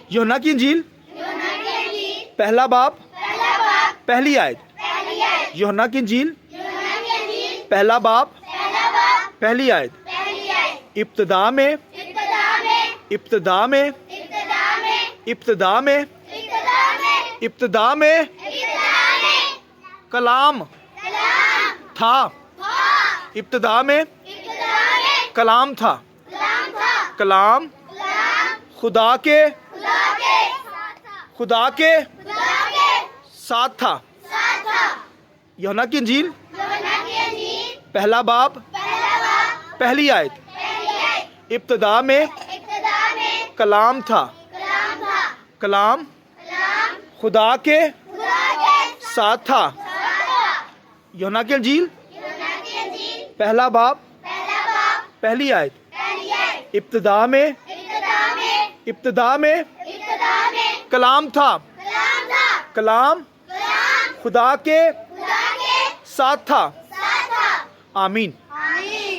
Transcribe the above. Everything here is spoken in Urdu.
یوحنا کی انجیل پہلا باب پہلی آیت. یوحنا کی انجیل پہلا باب پہلی آیت. ابتدا میں ابتدا میں ابتدا میں ابتدا میں کلام تھا. ابتدا میں کلام تھا. کلام خدا کے ساتھ تھا. یوحنا کی انجیل پہلا باب پہلی آیت. ابتدا میں کلام تھا. کلام خدا کے ساتھ تھا. یوحنا کی انجیل پہلا باب پہلی آیت. ابتدا میں کلام تھا. کلام خدا کے ساتھ تھا. آمین.